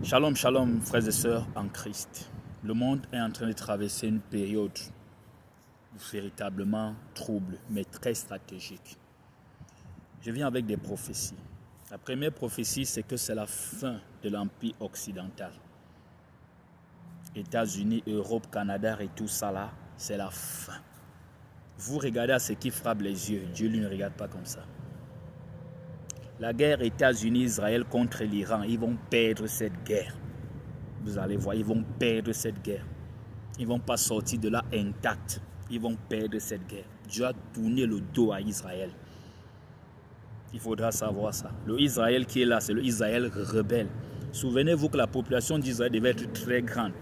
Shalom, shalom, frères et sœurs en Christ. Le monde est en train de traverser une période véritablement trouble, mais très stratégique. Je viens avec des prophéties. La première prophétie, c'est que c'est la fin de l'Empire occidental. États-Unis, Europe, Canada et tout ça là, c'est la fin. Vous regardez à ce qui frappe les yeux, Dieu lui ne regarde pas comme ça. La guerre États-Unis-Israël contre l'Iran, ils vont perdre cette guerre. Vous allez voir, ils vont perdre cette guerre. Ils ne vont pas sortir de là intacts. Ils vont perdre cette guerre. Dieu a tourné le dos à Israël. Il faudra savoir ça. Le Israël qui est là, c'est le Israël rebelle. Souvenez-vous que la population d'Israël devait être très grande.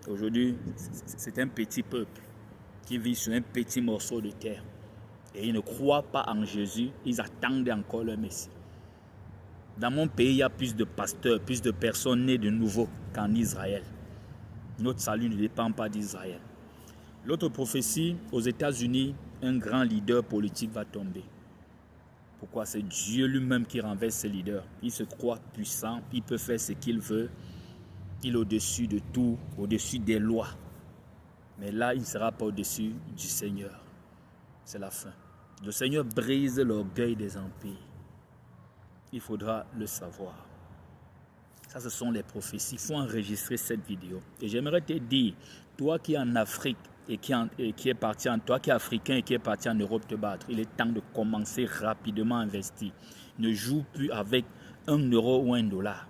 Aujourd'hui, c'est un petit peuple qui vit sur un petit morceau de terre. Et ils ne croient pas en Jésus. Ils attendent encore le Messie. Dans mon pays, il y a plus de pasteurs, plus de personnes nées de nouveau qu'en Israël. Notre salut ne dépend pas d'Israël. L'autre prophétie, aux États-Unis, un grand leader politique va tomber. Pourquoi? C'est Dieu lui-même qui renverse ce leader. Il se croit puissant, il peut faire ce qu'il veut. Il est au-dessus de tout, au-dessus des lois. Mais là, il ne sera pas au-dessus du Seigneur. C'est la fin. Le Seigneur brise l'orgueil des empires. Il faudra le savoir. Ça, ce sont les prophéties. Il faut enregistrer cette vidéo. Et j'aimerais te dire, toi qui es en Afrique et qui est parti toi qui es africain et qui est parti en Europe te battre, il est temps de commencer rapidement à investir. Ne joue plus avec 1 euro ou 1 dollar.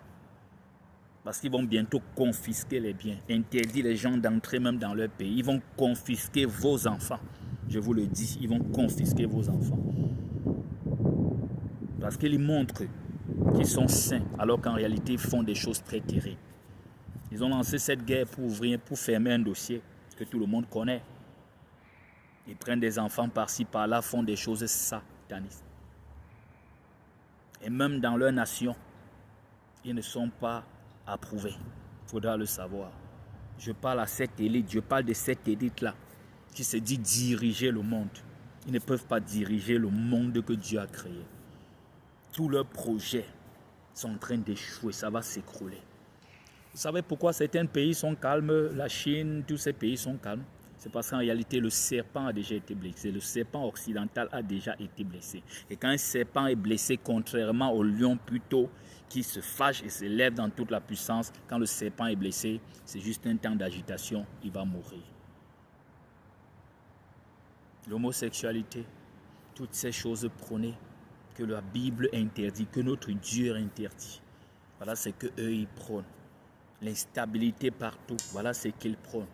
Parce qu'ils vont bientôt confisquer les biens, interdire les gens d'entrer même dans leur pays. Ils vont confisquer vos enfants. Je vous le dis, ils vont confisquer vos enfants. Parce qu'ils montrent qu'ils sont saints, alors qu'en réalité, ils font des choses très terribles. Ils ont lancé cette guerre pour fermer un dossier que tout le monde connaît. Ils prennent des enfants par-ci, par-là, font des choses satanistes. Et même dans leur nation, ils ne sont pas approuvés. Il faudra le savoir. Je parle à cette élite, je parle de cette élite-là qui se dit diriger le monde. Ils ne peuvent pas diriger le monde que Dieu a créé. Tous leurs projets sont en train d'échouer, ça va s'écrouler. Vous savez pourquoi certains pays sont calmes, la Chine, tous ces pays sont calmes? C'est parce qu'en réalité, le serpent a déjà été blessé. Le serpent occidental a déjà été blessé. Et quand un serpent est blessé, contrairement au lion plutôt, qui se fâche et se lève dans toute la puissance, quand le serpent est blessé, c'est juste un temps d'agitation, il va mourir. L'homosexualité, toutes ces choses prônées, que la Bible interdit, que notre Dieu interdit. Voilà ce qu'eux ils prônent. L'instabilité partout, voilà ce qu'ils prônent.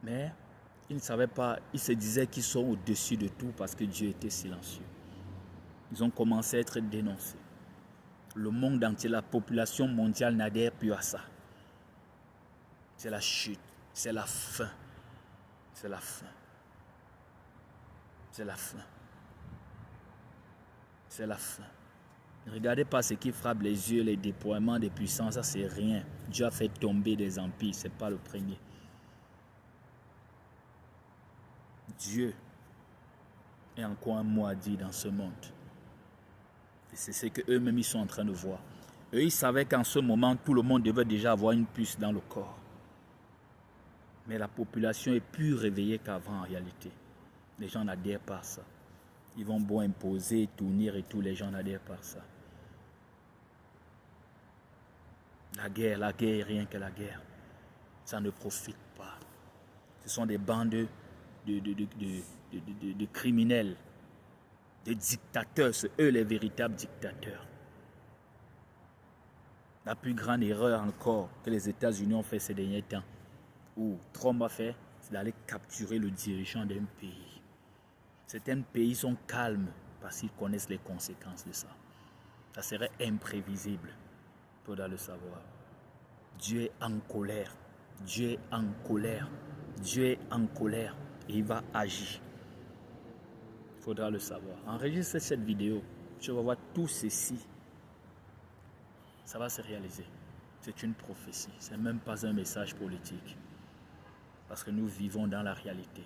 Mais ils ne savaient pas, ils se disaient qu'ils sont au-dessus de tout parce que Dieu était silencieux. Ils ont commencé à être dénoncés. Le monde entier, la population mondiale n'adhère plus à ça. C'est la chute, c'est la fin. C'est la fin. C'est la fin. C'est la fin. Ne regardez pas ce qui frappe les yeux, les déploiements des puissances, ça c'est rien. Dieu a fait tomber des empires, ce n'est pas le premier. Dieu est encore un mot à dire dans ce monde. Et c'est ce qu'eux-mêmes ils sont en train de voir. Eux, ils savaient qu'en ce moment, tout le monde devait déjà avoir une puce dans le corps. Mais la population est plus réveillée qu'avant en réalité. Les gens n'adhèrent pas à ça. Ils vont beau imposer, tourner et tout, les gens n'adhèrent pas à ça. La guerre, rien que la guerre. Ça ne profite pas. Ce sont des bandes de criminels, de dictateurs. C'est eux les véritables dictateurs. La plus grande erreur encore que les États-Unis ont fait ces derniers temps, ou Trump a fait, c'est d'aller capturer le dirigeant d'un pays. Certains pays sont calmes parce qu'ils connaissent les conséquences de ça. Ça serait imprévisible. Il faudra le savoir. Dieu est en colère. Dieu est en colère. Dieu est en colère et il va agir. Il faudra le savoir. Enregistre cette vidéo. Tu vas voir tout ceci. Ça va se réaliser. C'est une prophétie. Ce n'est même pas un message politique. Parce que nous vivons dans la réalité.